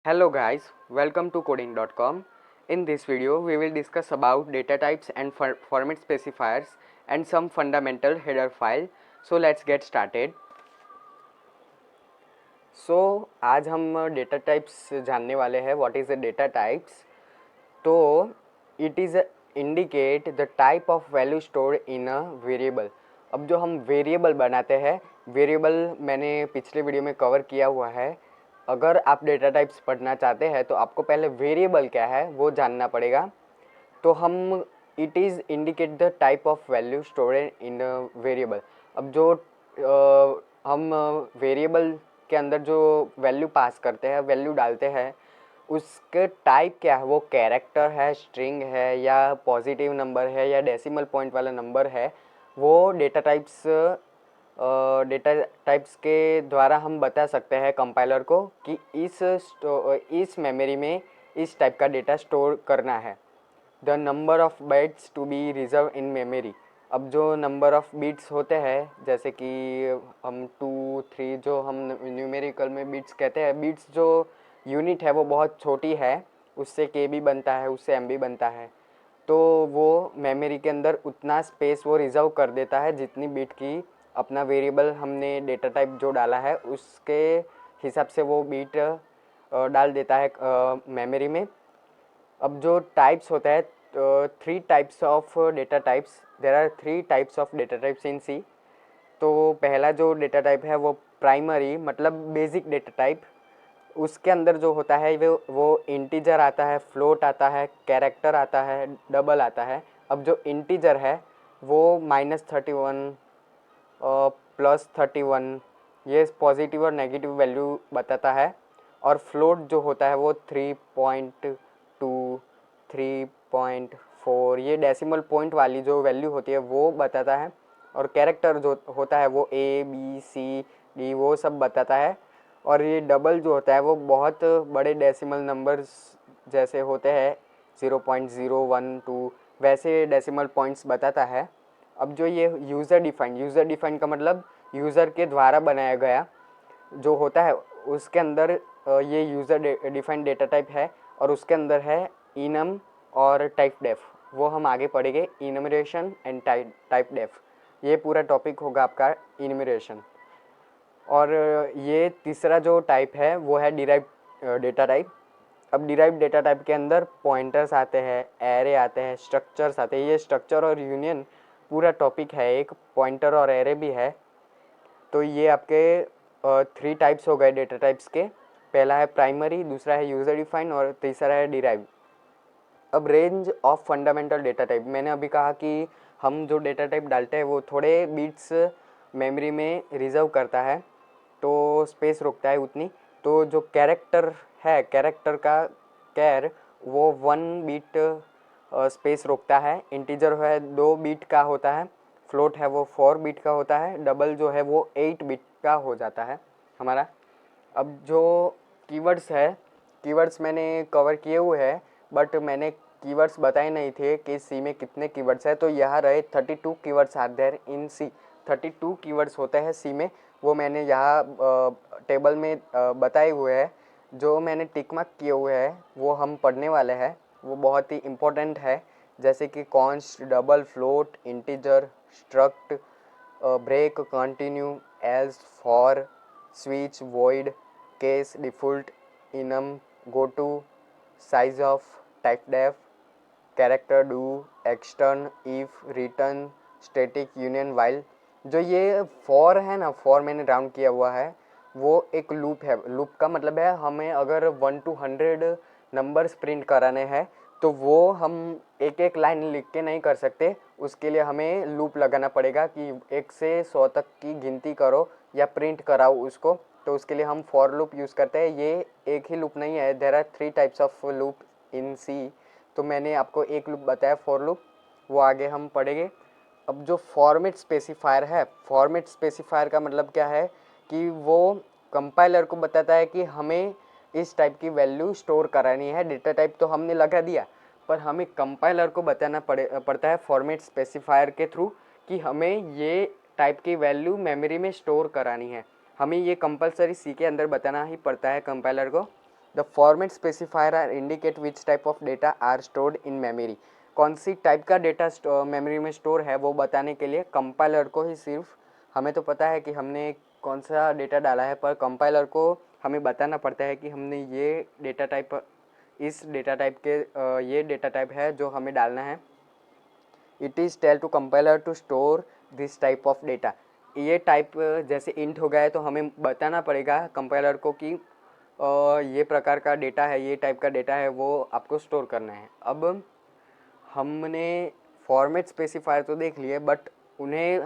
Hello guys, welcome to coding.com. In this video, we will discuss about data types and format specifiers and some fundamental header file. So let's get started. So आज हम data types जानने वाले हैं. What is the data types? तो it is indicate the type of value stored in a variable. अब जो हम variable बनाते हैं, वेरिएबल मैंने पिछले वीडियो में कवर किया हुआ है. अगर आप डेटा टाइप्स पढ़ना चाहते हैं तो आपको पहले वेरिएबल क्या है वो जानना पड़ेगा. तो हम it is indicate the type of value stored in variable. अब जो हम वेरिएबल के अंदर जो वैल्यू पास करते हैं, वैल्यू डालते हैं, उसके टाइप क्या है, वो कैरेक्टर है, स्ट्रिंग है, या पॉजिटिव नंबर है, या डेसिमल पॉइंट वाला नंबर है, वो डेटा टाइप्स के द्वारा हम बता सकते हैं कंपाइलर को कि इस मेमोरी में इस टाइप का डेटा स्टोर करना है. The number of bytes to be reserve in memory. अब जो नंबर ऑफ़ बिट्स होते हैं, जैसे कि हम 2, 3 जो हम न्यूमेरिकल में बिट्स कहते हैं, बिट्स जो यूनिट है वो बहुत छोटी है, उससे के बी बनता है, उससे एम बी बनता है. तो वो मेमोरी के अंदर उतना स्पेस वो रिजर्व कर देता है जितनी बिट की अपना वेरिएबल हमने डेटा टाइप जो डाला है उसके हिसाब से वो बिट डाल देता है मेमोरी में. अब जो टाइप्स होता है, 3 types of data types, there are 3 types of data types in C. तो पहला जो डेटा टाइप है वो प्राइमरी मतलब बेसिक डेटा टाइप. उसके अंदर जो होता है वो इंटीजर आता है, फ्लोट आता है, कैरेक्टर आता है, डबल आता है. अब जो इंटीजर है वो -31 +31 ये पॉजिटिव और नेगेटिव वैल्यू बताता है. और फ्लोट जो होता है वो 3.2 3.4 ये डेसिमल पॉइंट वाली जो वैल्यू होती है वो बताता है. और कैरेक्टर जो होता है वो ABCD वो सब बताता है. और ये डबल जो होता है वो बहुत बड़े डेसिमल नंबर्स जैसे होते हैं 0.012 वैसे डेसिमल पॉइंट्स बताता है. अब जो ये यूज़र डिफाइंड का मतलब यूज़र के द्वारा बनाया गया जो होता है, उसके अंदर ये यूज़र डिफाइंड डेटा टाइप है. और उसके अंदर है इनम और टाइप डेफ. वो हम आगे पढ़ेंगे, इनमरेशन एंड टाइप डेफ. ये पूरा टॉपिक होगा आपका इनमरेशन. और ये तीसरा जो टाइप है वो है डिराइव डेटा टाइप. अब डिराइव डेटा टाइप के अंदर पॉइंटर्स आते हैं, एरे आते हैं, स्ट्रक्चर्स आते हैं. ये स्ट्रक्चर और यूनियन पूरा टॉपिक है, एक पॉइंटर और एरे भी है. तो ये आपके 3 टाइप्स हो गए डेटा टाइप्स के. पहला है प्राइमरी, दूसरा है यूज़र डिफाइन और तीसरा है डिराइव. अब range of fundamental data type, मैंने अभी कहा कि हम जो डेटा टाइप डालते हैं वो थोड़े बिट्स मेमोरी में रिजर्व करता है, तो स्पेस रोकता है उतनी. तो जो कैरेक्टर है, कैरेक्टर का कैर वो 1 बिट स्पेस रोकता है. इंटीजर है 2 बिट का होता है, फ्लोट है वो 4 बिट का होता है, डबल जो है वो 8 बिट का हो जाता है हमारा. अब जो कीवर्ड्स है, कीवर्ड्स मैंने कवर किए हुए हैं, बट मैंने कीवर्ड्स बताए नहीं थे कि सी में कितने कीवर्ड्स है. तो यहाँ रहे 32 keywords are there in C. 32 keywords होते हैं सी में, वो मैंने यहाँ टेबल में बताए हुए हैं. जो मैंने टिक मार्क किए हुए हैं वो हम पढ़ने वाले हैं, वो बहुत ही इम्पोर्टेंट है. जैसे कि const, double, float, integer, struct, break, continue, else, for, switch, void, case, default, enum, goto, sizeof, typedef, character, do, extern, if, return, static, union, while. जो ये फॉर है ना, फॉर मैंने round किया हुआ है, वो एक लूप है. लूप का मतलब है हमें अगर 1 to 100 नंबर्स प्रिंट कराने हैं तो वो हम एक एक लाइन लिख के नहीं कर सकते. उसके लिए हमें लूप लगाना पड़ेगा कि 1 से 100 तक की गिनती करो या प्रिंट कराओ उसको. तो उसके लिए हम फॉर लूप यूज़ करते हैं. ये एक ही लूप नहीं है, there are 3 types of loop in C. तो मैंने आपको एक लूप बताया फॉर लूप, वो आगे हम पढ़ेंगे. अब जो फॉर्मेट स्पेसिफायर है, फॉर्मेट स्पेसिफायर का मतलब क्या है कि वो कंपाइलर को बताता है कि हमें इस टाइप की वैल्यू स्टोर करानी है. डेटा टाइप तो हमने लगा दिया, पर हमें कंपाइलर को बताना पड़ता है फॉर्मेट स्पेसिफायर के थ्रू कि हमें ये टाइप की वैल्यू मेमोरी में स्टोर करानी है. हमें ये कंपलसरी सी के अंदर बताना ही पड़ता है कंपाइलर को. The format specifier are indicate which type of data are stored in memory. कौन सी टाइप का डेटा मेमोरी में स्टोर है वो बताने के लिए कंपाइलर को ही सिर्फ, हमें तो पता है कि हमने कौन सा डेटा डाला है, पर कंपाइलर को हमें बताना पड़ता है कि हमने ये डेटा टाइप, इस डेटा टाइप के ये डेटा टाइप है जो हमें डालना है। It is tell to compiler to store this type of data. ये टाइप जैसे इंट हो गया है तो हमें बताना पड़ेगा कंपाइलर को कि ये प्रकार का डेटा है, ये टाइप का डेटा है, वो आपको स्टोर करना है। अब हमने फॉर्मेट स्पेसिफायर तो देख लिए, बट उन्हें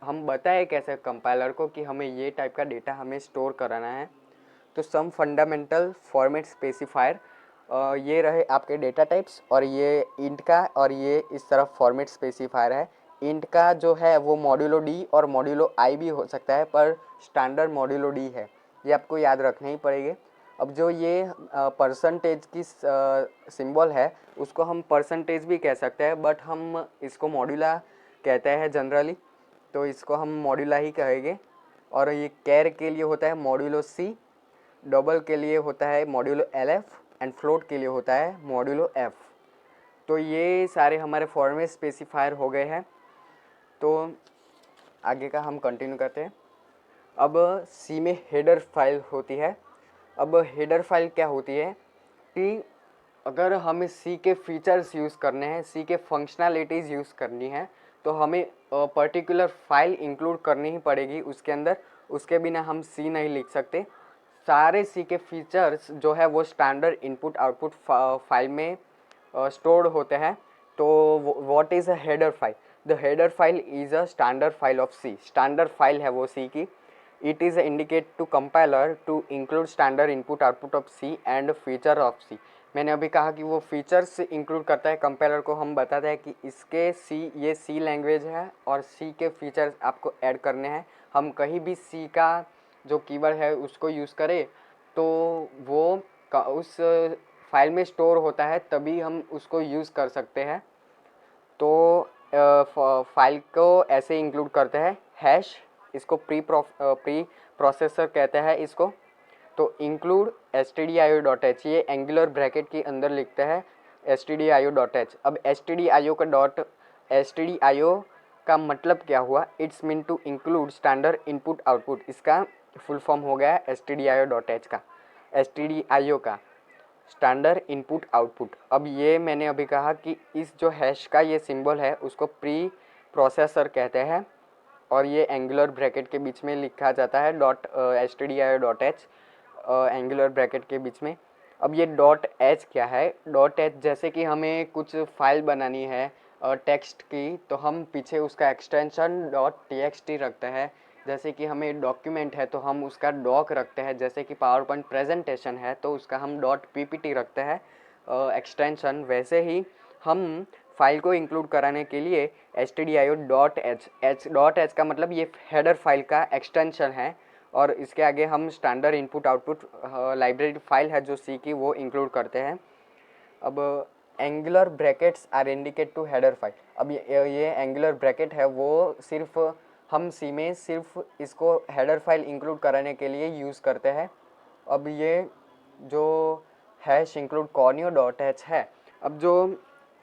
हम बताए कैसे कंपाइलर को कि हमें ये टाइप का डेटा हमें स्टोर कराना है। तो सम फंडामेंटल फॉर्मेट स्पेसिफायर, ये रहे आपके डेटा टाइप्स, और ये इंट का और ये इस तरफ फॉर्मेट स्पेसिफायर है। इंट का जो है वो मॉड्यूलो डी और मॉड्यूलो आई भी हो सकता है, पर स्टैंडर्ड मॉड्यूलो डी है, ये आपको याद रखने ही पड़ेंगे। अब जो ये परसेंटेज की सिंबल है उसको हम परसेंटेज भी कह सकते हैं, बट हम इसको मॉड्यूला कहते हैं जनरली, तो इसको हम मॉड्यूला ही कहेंगे। और ये कैर के लिए होता है मॉड्यूलो सी, डबल के लिए होता है modulo L F, and float के लिए होता है मॉड्यूलो एफ। तो ये सारे हमारे फॉर्मेट स्पेसिफायर हो गए हैं। तो आगे का हम कंटिन्यू करते हैं। अब सी में हेडर फाइल होती है। अब हेडर फाइल क्या होती है कि अगर हमें सी के फीचर्स यूज़ करने हैं, सी के फंक्शनैलिटीज़ यूज़ करनी है, तो हमें पर्टिकुलर फाइल इंक्लूड करनी ही पड़ेगी उसके अंदर, उसके बिना हम सी नहीं लिख सकते। सारे सी के फीचर्स जो है वो स्टैंडर्ड इनपुट आउटपुट फाइल में स्टोर्ड होते हैं। तो what is a header file? The header file is a standard file of C, standard file है वो सी की। It is indicate to compiler to include standard input output of C and feature of C. मैंने अभी कहा कि वो features include करता है, कंपाइलर को हम बताते हैं कि इसके सी, ये सी लैंग्वेज है और सी के फीचर्स आपको ऐड करने हैं। हम कहीं भी सी का जो कीवर्ड है उसको यूज़ करें तो वो उस फाइल में स्टोर होता है, तभी हम उसको यूज़ कर सकते हैं। तो फाइल को ऐसे इंक्लूड करते हैं हैश, इसको प्री प्रोसेसर कहते हैं इसको। तो इंक्लूड stdio.h, ये एंगुलर ब्रैकेट के अंदर लिखते हैं stdio.h। अब stdio का मतलब क्या हुआ? It's mean to include standard input output, इसका फुल फॉर्म हो गया stdio.h का, stdio का स्टैंडर्ड इनपुट आउटपुट। अब ये मैंने अभी कहा कि इस जो हैश का ये सिंबल है उसको प्री प्रोसेसर कहते हैं, और ये एंगुलर ब्रैकेट के बीच में लिखा जाता है stdio.h, एंगुलर ब्रैकेट के बीच में। अब ये .h क्या है? .h जैसे कि हमें कुछ फाइल बनानी है टेक्स्ट की, तो हम पीछे उसका एक्सटेंशन .txt रखते हैं। जैसे कि हमें डॉक्यूमेंट है तो हम उसका डॉक रखते हैं, जैसे कि पावर पॉइंट प्रेजेंटेशन है तो उसका हम .ppt रखते हैं एक्सटेंशन। वैसे ही हम फाइल को इंक्लूड कराने के लिए stdio.h का मतलब ये हेडर फाइल का एक्सटेंशन है, और इसके आगे हम standard input output library file है जो सी की, वो इंक्लूड करते हैं। अब angular brackets are indicate to header file. अब ये एंगुलर ब्रैकेट है वो सिर्फ हम सी में सिर्फ इसको हेडर फाइल इंक्लूड कराने के लिए यूज़ करते हैं। अब ये जो हैश इंक्लूड conio.h है। अब जो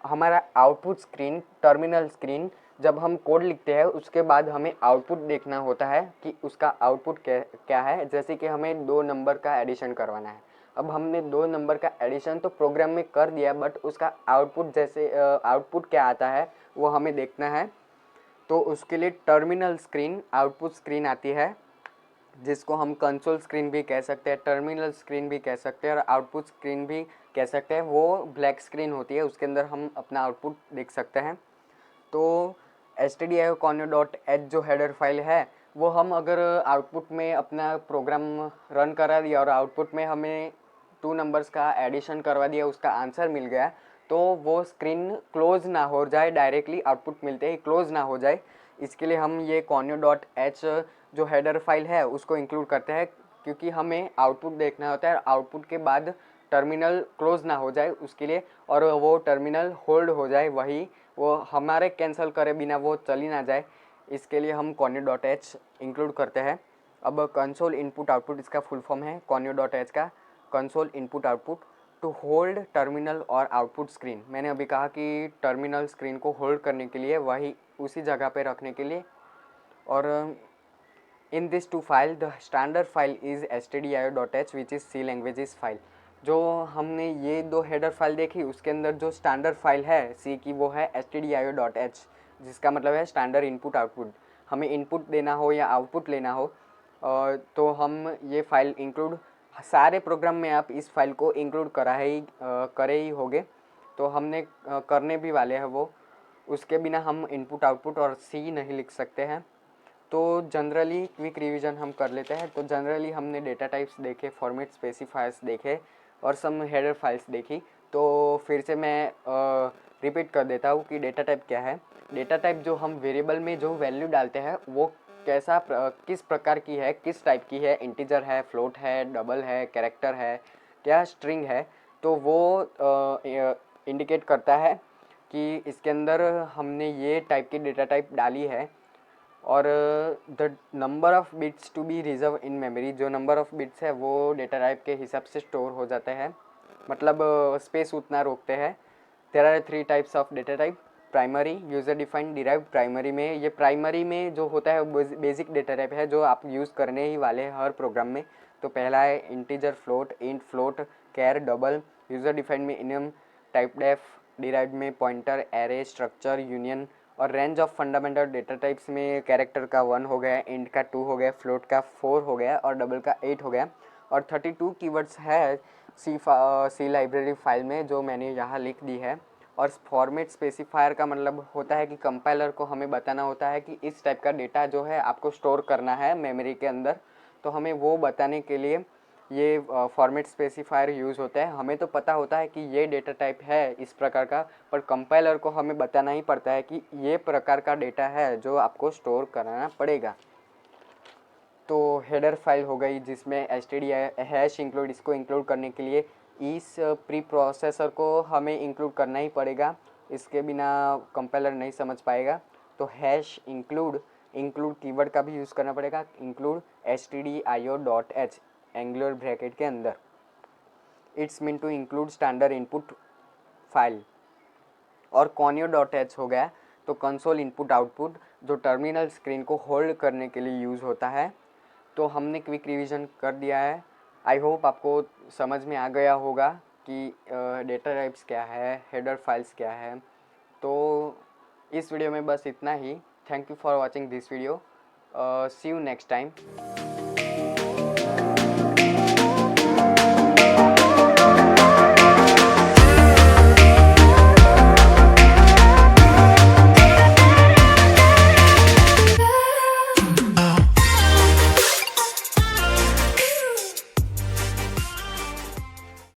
हमारा आउटपुट स्क्रीन, टर्मिनल स्क्रीन, जब हम कोड लिखते हैं उसके बाद हमें आउटपुट देखना होता है कि उसका आउटपुट क्या है। जैसे कि हमें 2 नंबर का एडिशन करवाना है। अब हमने 2 नंबर का एडिशन तो प्रोग्राम में कर दिया, बट उसका आउटपुट जैसे आउटपुट क्या आता है वो हमें देखना है। तो उसके लिए टर्मिनल स्क्रीन, आउटपुट स्क्रीन आती है, जिसको हम कंसोल स्क्रीन भी कह सकते हैं, टर्मिनल स्क्रीन भी कह सकते हैं और आउटपुट स्क्रीन भी कह सकते हैं। वो ब्लैक स्क्रीन होती है, उसके अंदर हम अपना आउटपुट देख सकते हैं। तो stdio conio.h जो हेडर फाइल है वो हम अगर आउटपुट में अपना प्रोग्राम रन करा दिया और आउटपुट में हमें 2 नंबर्स का एडिशन करवा दिया, उसका आंसर मिल गया, तो वो स्क्रीन क्लोज ना हो जाए, डायरेक्टली आउटपुट मिलते ही क्लोज ना हो जाए, इसके लिए हम ये conio.h जो हेडर फाइल है उसको इंक्लूड करते हैं, क्योंकि हमें आउटपुट देखना होता है। आउटपुट के बाद टर्मिनल क्लोज ना हो जाए उसके लिए, और वो टर्मिनल होल्ड हो जाए, वही वो हमारे कैंसिल करे बिना वो चली ना जाए, इसके लिए हम conio.h इंक्लूड करते हैं। अब कंसोल इनपुट आउटपुट इसका फुल फॉर्म है conio.h का, console input output to hold terminal और आउटपुट स्क्रीन। मैंने अभी कहा कि टर्मिनल स्क्रीन को होल्ड करने के लिए, वही उसी जगह पे रखने के लिए। और in this two file the standard file is stdio.h which is C languages file. जो हमने ये दो हेडर फाइल देखी, उसके अंदर जो स्टैंडर्ड फाइल है सी की वो है stdio.h, जिसका मतलब है स्टैंडर्ड इनपुट आउटपुट। हमें इनपुट देना हो या आउटपुट लेना हो तो हम ये फाइल इंक्लूड, सारे प्रोग्राम में आप इस फाइल को इंक्लूड करे ही होगे, तो हमने करने भी वाले हैं वो। उसके बिना हम इनपुट आउटपुट और सी नहीं लिख सकते हैं। तो जनरली क्विक रिवीजन हम कर लेते हैं। तो जनरली हमने डेटा टाइप्स देखे, फॉर्मेट स्पेसिफायर्स देखे और सम हेडर फाइल्स देखी। तो फिर से मैं रिपीट कर देता हूँ कि डेटा टाइप क्या है। डेटा टाइप जो हम वेरिएबल में जो वैल्यू डालते हैं वो किस प्रकार की है, किस टाइप की है, इंटीजर है, फ्लोट है, डबल है, कैरेक्टर है, क्या स्ट्रिंग है, तो वो इंडिकेट करता है कि इसके अंदर हमने ये टाइप की डेटा टाइप डाली है। और the number of bits to be reserve in memory, जो नंबर ऑफ़ बिट्स है वो डेटा टाइप के हिसाब से स्टोर हो जाते हैं, मतलब स्पेस उतना रोकते हैं। There are 3 types of data type. Primary, user defined, derived. Primary में, ये प्राइमरी में जो होता है वो बेसिक डेटा टाइप है जो आप यूज़ करने ही वाले हैं हर प्रोग्राम में। तो पहला है इंटीजर, फ्लोट, इंट, फ्लोट, कैर, डबल। यूज़र डिफाइंड में इनम, टाइप डेफ। डिराइव्ड में पॉइंटर, एरे, स्ट्रक्चर, यूनियन। और range of fundamental data types में कैरेक्टर का 1 हो गया, इंट का 2 हो गया, फ्लोट का 4 हो गया और डबल का 8 हो गया। और 32 कीवर्ड्स है सी लाइब्रेरी फाइल में, जो मैंने यहाँ लिख दी है। और फॉर्मेट स्पेसिफायर का मतलब होता है कि कंपाइलर को हमें बताना होता है कि इस टाइप का डेटा जो है आपको स्टोर करना है मेमोरी के अंदर, तो हमें वो बताने के लिए ये फॉर्मेट स्पेसिफायर यूज़ होता है। हमें तो पता होता है कि ये डेटा टाइप है इस प्रकार का, पर कंपाइलर को हमें बताना ही पड़ता है कि ये प्रकार का डेटा है जो आपको स्टोर कराना पड़ेगा। तो हेडर फाइल हो गई जिसमें stdio हैश इंक्लूड, इसको इंक्लूड करने के लिए इस प्री प्रोसेसर को हमें इंक्लूड करना ही पड़ेगा, इसके बिना कंपाइलर नहीं समझ पाएगा। तो हैश इंक्लूड कीवर्ड का भी यूज़ करना पड़ेगा, इंक्लूड stdio.h एंगुलर ब्रैकेट के अंदर। It's mean to include standard input file. और conio.h हो गया तो कंसोल इनपुट आउटपुट, जो टर्मिनल स्क्रीन को होल्ड करने के लिए यूज़ होता है। तो हमने क्विक रिवीजन कर दिया है। आई होप आपको समझ में आ गया होगा कि डेटा टाइप्स क्या है, हेडर फाइल्स क्या है। तो इस वीडियो में बस इतना ही। Thank you for watching this video. See you next time.